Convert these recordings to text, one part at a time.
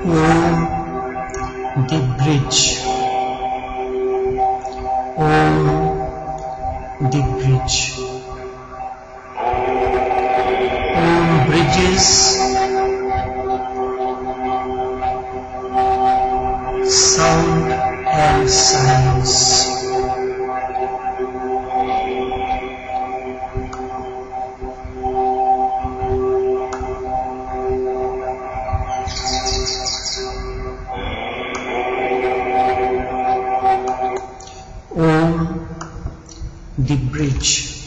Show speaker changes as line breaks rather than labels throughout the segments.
Om, the bridge. Om, the bridge. Om bridges sound and silence. Om, the bridge.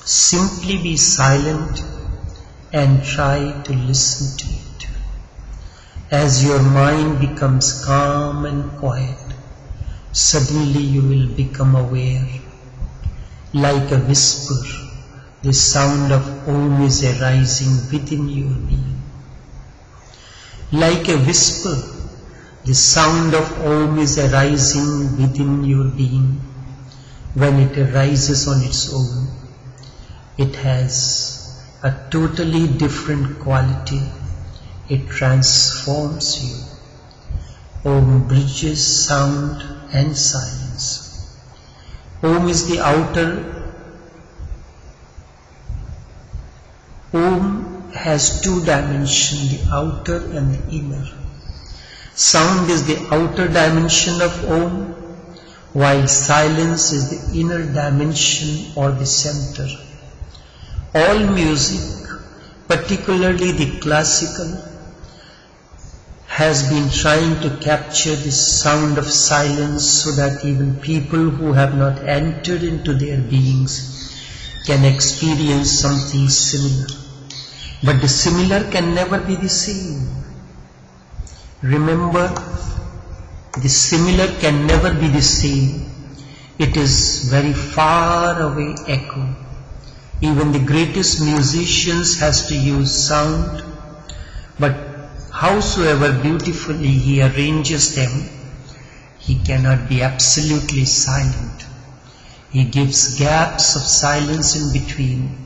Simply be silent and try to listen to it. As your mind becomes calm and quiet, suddenly you will become aware. Like a whisper, the sound of Om is arising within your being. Like a whisper, the sound of Om is arising within your being. When it arises on its own, it has a totally different quality. It transforms you. Om bridges sound and silence. Om is the outer. Om has two dimensions, the outer and the inner. Sound is the outer dimension of Om, while silence is the inner dimension or the center. All music, particularly the classical, has been trying to capture the sound of silence so that even people who have not entered into their beings can experience something similar. But the similar can never be the same. Remember, the similar can never be the same. It is very far away echo. Even the greatest musicians has to use sound, but howsoever beautifully he arranges them, he cannot be absolutely silent. He gives gaps of silence in between.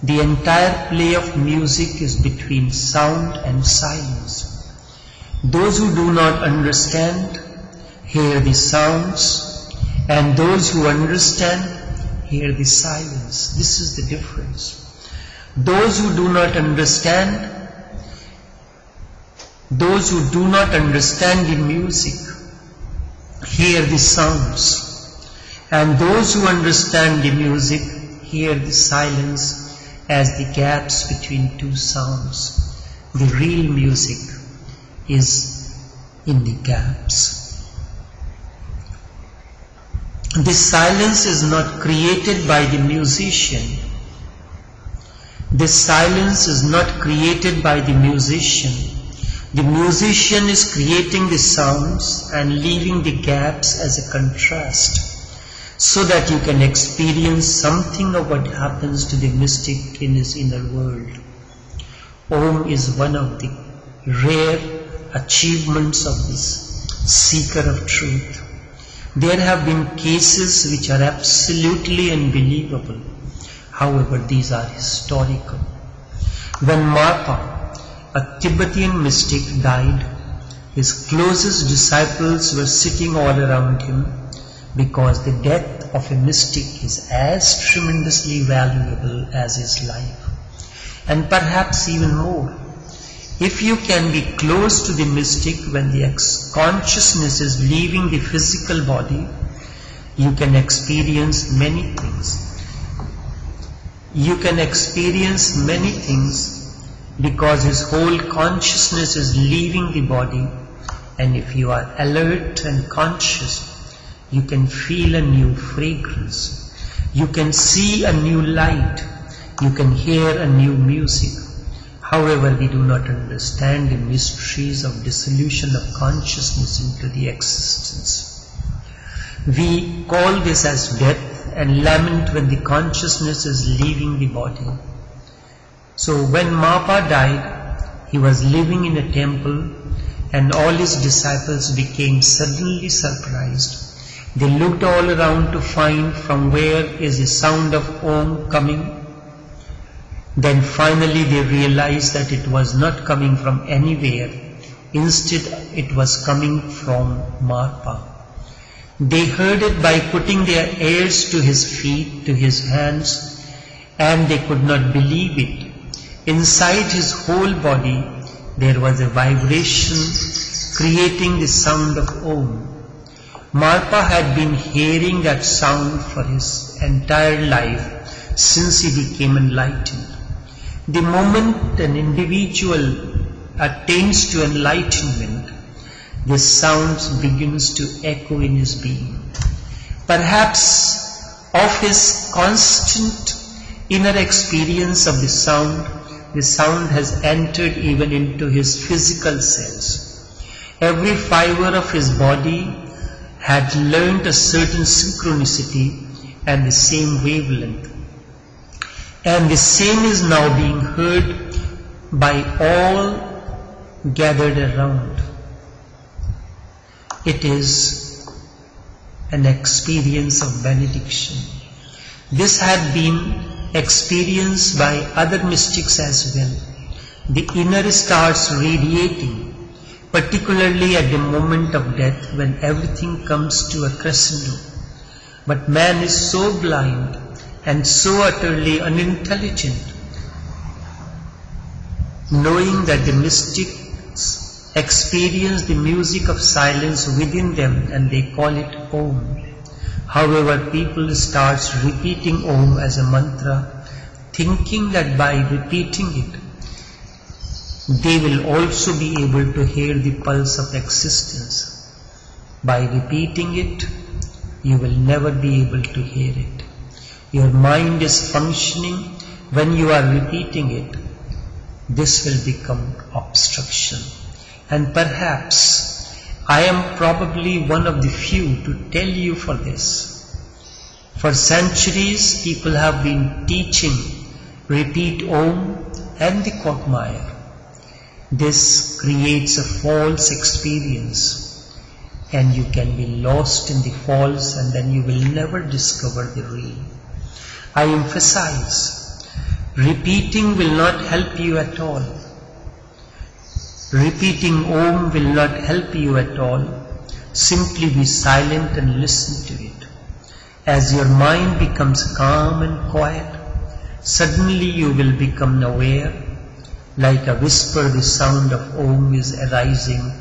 The entire play of music is between sound and silence. Those who do not understand hear the sounds, and those who understand hear the silence. This is the difference. Those who do not understand the music hear the sounds, and those who understand the music hear the silence as the gaps between two sounds. The real music is in the gaps. This silence is not created by the musician. This silence is not created by the musician. The musician is creating the sounds and leaving the gaps as a contrast, so that you can experience something of what happens to the mystic in his inner world. Om is one of the rare achievements of this seeker of truth. There have been cases which are absolutely unbelievable. However, these are historical. When Marpa, a Tibetan mystic, died, his closest disciples were sitting all around him, because the death of a mystic is as tremendously valuable as his life, and perhaps even more. If you can be close to the mystic when the consciousness is leaving the physical body, you can experience many things. You can experience many things because his whole consciousness is leaving the body, and if you are alert and conscious, you can feel a new fragrance. You can see a new light. You can hear a new music. However, we do not understand the mysteries of dissolution of consciousness into the existence. We call this as death and lament when the consciousness is leaving the body. So when Marpa died, he was living in a temple, and all his disciples became suddenly surprised. They looked all around to find from where is the sound of Om coming. Then finally they realized that it was not coming from anywhere. Instead, it was coming from Marpa. They heard it by putting their ears to his feet, to his hands, and they could not believe it. Inside his whole body, there was a vibration creating the sound of Om. Marpa had been hearing that sound for his entire life since he became enlightened. The moment an individual attains to enlightenment, the sound begins to echo in his being. Perhaps of his constant inner experience of the sound has entered even into his physical cells. Every fiber of his body had learned a certain synchronicity and the same wavelength. And the same is now being heard by all gathered around. It is an experience of benediction. This had been experienced by other mystics as well. The inner starts radiating, particularly at the moment of death when everything comes to a crescendo. But man is so blind and so utterly unintelligent, knowing that the mystics experience the music of silence within them and they call it Om. However, people start repeating Om as a mantra, thinking that by repeating it, they will also be able to hear the pulse of existence. By repeating it, you will never be able to hear it. Your mind is functioning when you are repeating it. This will become obstruction. And perhaps I am probably one of the few to tell you for this. For centuries people have been teaching repeat Om and the quagmire. This creates a false experience and you can be lost in the false and then you will never discover the real. I emphasize, repeating will not help you at all. Repeating Om will not help you at all. Simply be silent and listen to it. As your mind becomes calm and quiet, suddenly you will become aware. Like a whisper, the sound of Om is arising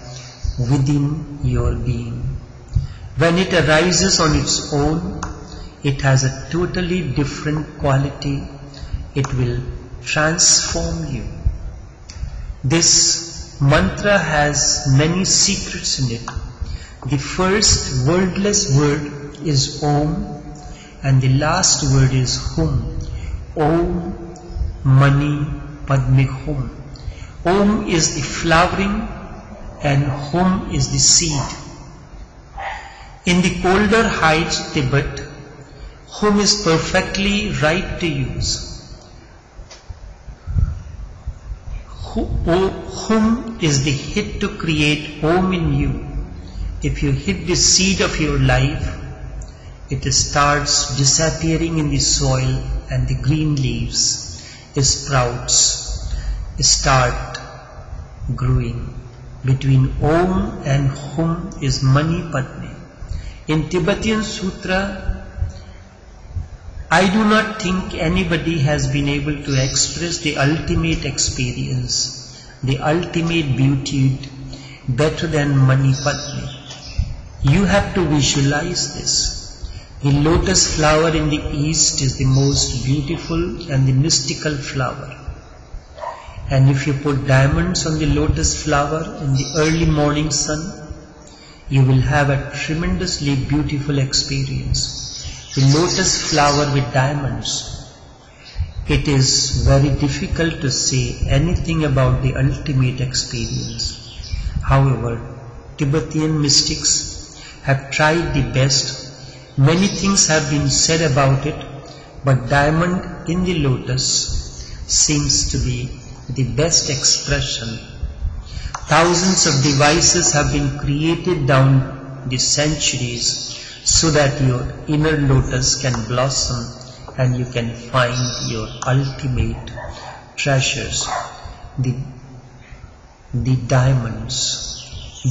within your being. When it arises on its own, it has a totally different quality. It will transform you. This mantra has many secrets in it. The first wordless word is Om and the last word is Hum. Om Mani Padme Hum. Om is the flowering and Hum is the seed. In the colder heights Tibet, Hum is perfectly right to use. Hum is the hit to create Om in you. If you hit the seed of your life, it starts disappearing in the soil and the green leaves, sprouts, start growing. Between Om and Hum is Mani Padme. In Tibetan Sutra, I do not think anybody has been able to express the ultimate experience, the ultimate beauty better than Mani Padme. You have to visualize this. The lotus flower in the east is the most beautiful and the mystical flower. And if you put diamonds on the lotus flower in the early morning sun, you will have a tremendously beautiful experience. The lotus flower with diamonds. It is very difficult to say anything about the ultimate experience. However, Tibetan mystics have tried the best. Many things have been said about it, but diamond in the lotus seems to be the best expression. Thousands of devices have been created down the centuries so that your inner lotus can blossom and you can find your ultimate treasures, the diamonds.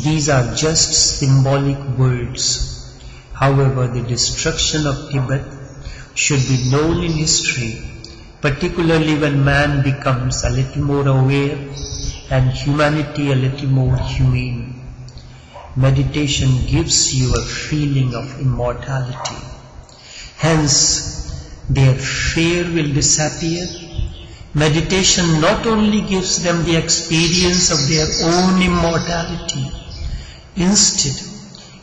These are just symbolic words. However, the destruction of Tibet should be known in history, particularly when man becomes a little more aware and humanity a little more humane. Meditation gives you a feeling of immortality. Hence, their fear will disappear. Meditation not only gives them the experience of their own immortality, instead,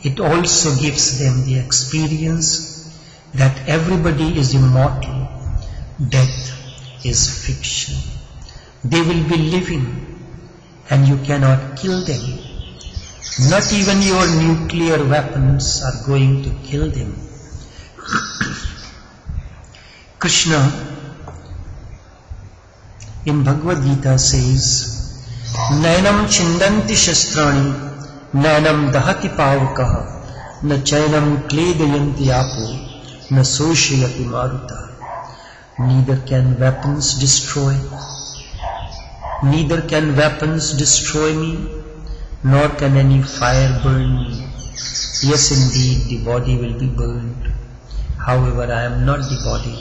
it also gives them the experience that everybody is immortal. Death is fiction. They will be living, and you cannot kill them. Not even your nuclear weapons are going to kill them. Krishna in Bhagavad Gita says, Nainam chindanti shastrani, nainam dahati pavakaha, na chainam kledayanti apo, na soshayati maruta. Neither can weapons destroy me, nor can any fire burn me. Yes, indeed, the body will be burned. However, I am not the body.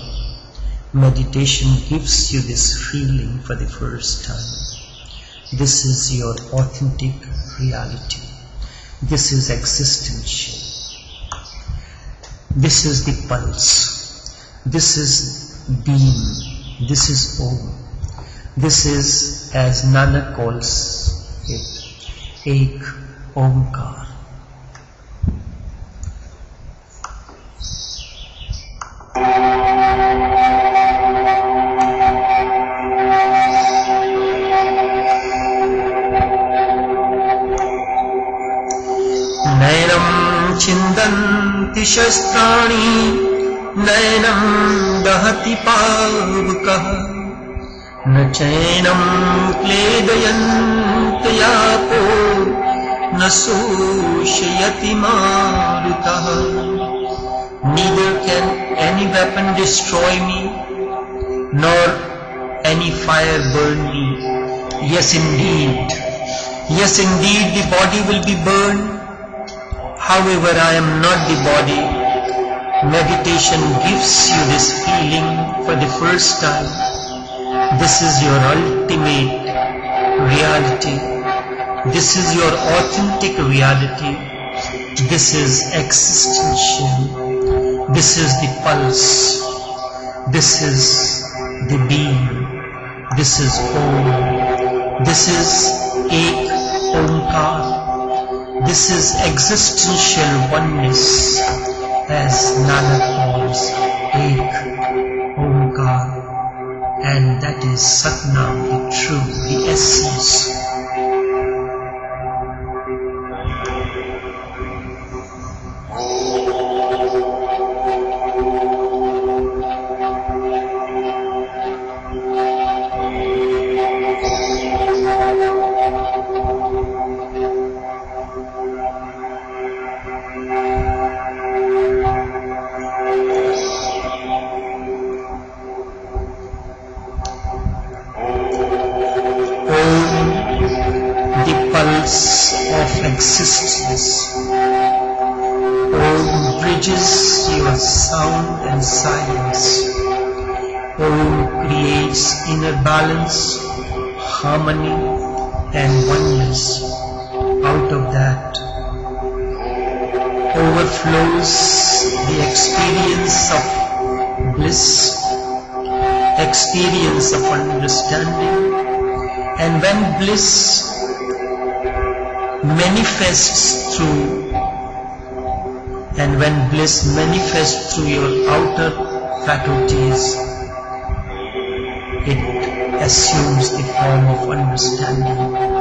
Meditation gives you this feeling for the first time. This is your authentic reality. This is existential. This is the pulse. This is being. This is Om. This is, as Nanak calls it, Ek Omkar. Nainam chindanti shastrani, nainam dahati pavakaha, na chainam kledayanti apo, na soshayati marutaha. Neither can any weapon destroy me, nor any fire burn me. Yes, indeed, the body will be burned. However, I am not the body. Meditation gives you this feeling for the first time. This is your ultimate reality. This is your authentic reality. This is existential. This is the pulse. This is the being. This is Om. This is Ek Omkar. This is existential oneness, as Nanak calls Ek Omkar, and that is Satnam, the true, the essence. Of existence. Om bridges your sound and silence. Om creates inner balance, harmony and oneness. Out of that overflows the experience of bliss, experience of understanding, and when bliss manifests through your outer faculties, it assumes the form of understanding.